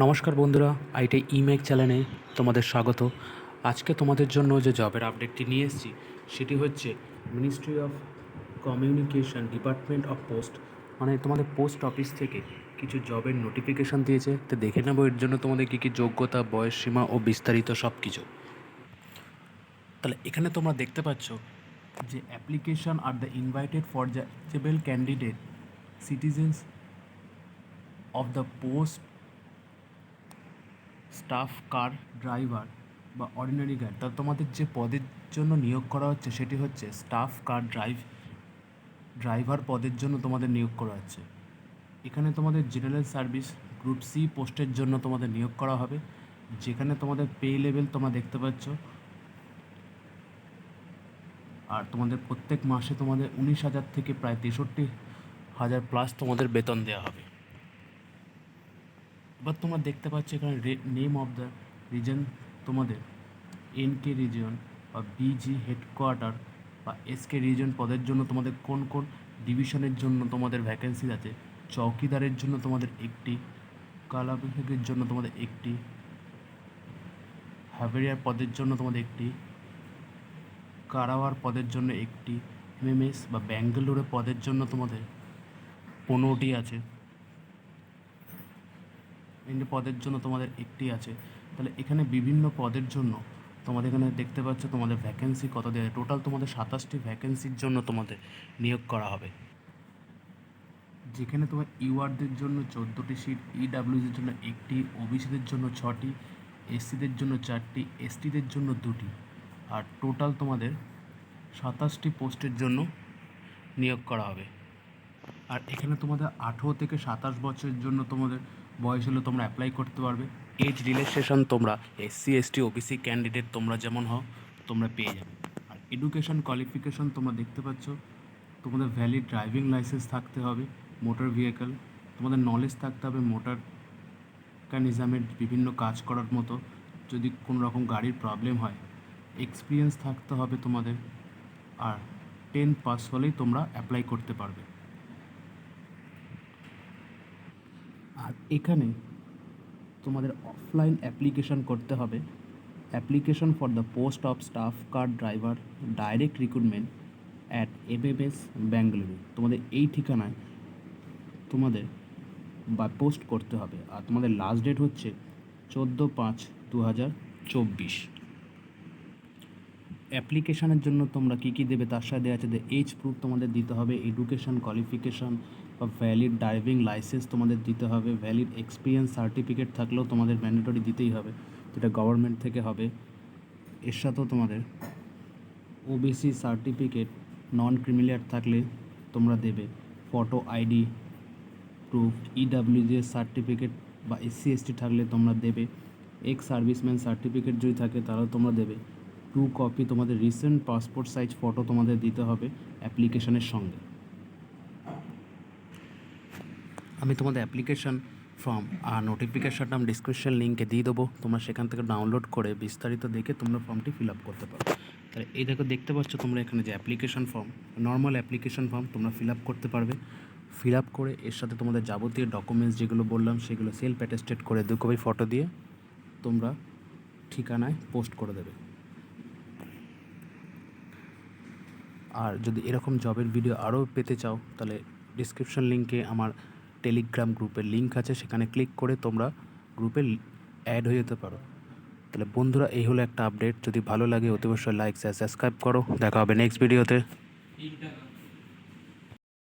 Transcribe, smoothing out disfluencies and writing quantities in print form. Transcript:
নমস্কার বন্ধুরা, আইটি ইমেক চ্যানেলে তোমাদের স্বাগত। আজকে তোমাদের জন্য যে জবের আপডেটটি নিয়ে এসেছি সেটি হচ্ছে ministry of communication department of post, মানে তোমাদের পোস্ট অফিস থেকে কিছু জবের নোটিফিকেশান দিয়েছে। তো দেখে নেবো এর জন্য তোমাদের কী কী যোগ্যতা, বয়সসীমা ও বিস্তারিত সব কিছু। তাহলে এখানে তোমরা দেখতে পাচ্ছ যে application are the invited for the eligible candidate citizens of the post staff car driver বা অর্ডিনারি গার্ড। তা তোমাদের যে পদের জন্য নিয়োগ করা হচ্ছে সেটি হচ্ছে স্টাফ কার ড্রাইভার পদের জন্য তোমাদের নিয়োগ করা হচ্ছে। এখানে তোমাদের জেনারেল সার্ভিস গ্রুপ সি পোস্টের জন্য তোমাদের নিয়োগ করা হবে, যেখানে তোমাদের পে লেভেল তোমরা দেখতে পাচ্ছ। আর তোমাদের প্রত্যেক মাসে তোমাদের 19,000 থেকে প্রায় 63,000 প্লাস তোমাদের বেতন দেওয়া হবে। এবার তোমরা দেখতে পাচ্ছ এখানে নেম অফ দ্য রিজন, তোমাদের এনকে রিজন বা বিজি হেডকোয়ার্টার বা এসকে রিজন পদের জন্য তোমাদের কোন কোন ডিভিশনের জন্য তোমাদের ভ্যাকেন্সি আছে। চৌকিদারের জন্য তোমাদের একটি, কলা বিভাগের জন্য তোমাদের একটি, হাভেরিয়ার পদের জন্য তোমাদের একটি, কারাওয়ার পদের জন্য একটি, এমএমএস বা ব্যাঙ্গালোরের পদের জন্য তোমাদের 15টি আছে, পদের জন্য তোমাদের একটি আছে। তাহলে এখানে বিভিন্ন পদের জন্য তোমাদের এখানে দেখতে পাচ্ছ তোমাদের ভ্যাকেন্সি কত দেওয়া আছে। টোটাল তোমাদের 27টি ভ্যাকেন্সির জন্য তোমাদের নিয়োগ করা হবে, যেখানে তোমার ইউআরদের জন্য 14টি সিট, ইডাব্লিউদের জন্য একটি, ওবিসিদের জন্য 6টি, এসসিদের জন্য 4টি, এসটিদের জন্য 2টি। আর টোটাল তোমাদের 27টি পোস্টের জন্য নিয়োগ করা হবে। আর এখানে তোমাদের 18 থেকে 27 বছরের জন্য তোমাদের বয়স হলে তোমরা অ্যাপ্লাই করতে পারবে। এজ রিল্যাক্সেশন তোমরা এসসি এসটি ওবিসি ক্যান্ডিডেট তোমরা যেমন হও তোমরা পেয়ে যাবে। আর এডুকেশন কোয়ালিফিকেশন তোমরা দেখতে পাচ্ছ, তোমাদের ভ্যালিড ড্রাইভিং লাইসেন্স থাকতে হবে, মোটর ভেহিকল, তোমাদের নলেজ থাকতে হবে মোটর মেকানিজমের বিভিন্ন কাজ করার মতো, যদি কোনো রকম গাড়ির প্রবলেম হয়। এক্সপিরিয়েন্স থাকতে হবে তোমাদের, আর 10 পাস হলেই তোমরা অ্যাপ্লাই করতে পারবে। আর এখানে তোমাদের অফলাইন অ্যাপ্লিকেশন করতে হবে। Application for the post of staff car driver direct recruitment at MMS Bengaluru. তোমাদের এই ঠিকানায় তোমাদের বা পোস্ট করতে হবে। আর তোমাদের লাস্ট ডেট হচ্ছে 14/5/2024। অ্যাপ্লিকেশানের জন্য তোমরা কী কী দেবে তার সাথে দেওয়া আছে যে এজ প্রুফ তোমাদের দিতে হবে, এডুকেশন কোয়ালিফিকেশান বা ভ্যালিড ড্রাইভিং লাইসেন্স তোমাদের দিতে হবে, ভ্যালিড এক্সপিরিয়েন্স সার্টিফিকেট থাকলেও তোমাদের ম্যান্ডেটরি দিতেই হবে, যেটা গভর্নমেন্ট থেকে হবে। এর সাথেও তোমাদের ওবিসি সার্টিফিকেট, নন ক্রিমিলিয়ার থাকলে তোমরা দেবে, ফটো আইডি প্রুফ, ইডাব্লিউজিএস সার্টিফিকেট বা এসসি এসটি থাকলে তোমরা দেবে, এক্স সার্ভিসম্যান সার্টিফিকেট যদি থাকে তাহলেও তোমরা দেবে। 2 কপি তোমাদের রিসেন্ট পাসপোর্ট সাইজ ফটো তোমাদের দিতে হবে অ্যাপ্লিকেশনের সঙ্গে। আমি তোমাদের অ্যাপ্লিকেশন ফর্ম আর নোটিফিকেশানটা আমি ডিসক্রিপশন লিঙ্কে দিয়ে দেবো, তোমরা সেখান থেকে ডাউনলোড করে বিস্তারিত দেখে তোমরা ফর্মটি ফিল আপ করতে পারো। তাহলে এই দেখতে পাচ্ছ তোমরা এখানে যে application form, normal application form তোমরা ফিল আপ করতে পারবে। ফিল আপ করে এর সাথে তোমাদের যাবতীয় ডকুমেন্টস যেগুলো বললাম সেগুলো সেলফ অ্যাটেস্টেড করে 2 কপি ফটো দিয়ে তোমরা ঠিকানায় পোস্ট করে দেবে। আর যদি এরকম জবের ভিডিও আরও পেতে চাও তাহলে ডিসক্রিপশন লিঙ্কে আমার টেলিগ্রাম গ্রুপের লিঙ্ক আছে, সেখানে ক্লিক করে তোমরা গ্রুপে অ্যাড হয়ে যেতে পারো। তাহলে বন্ধুরা এই হলো একটা আপডেট, যদি ভালো লাগে অতি অবশ্যই লাইক শেয়ার সাবস্ক্রাইব করো। দেখা হবে নেক্সট ভিডিওতে।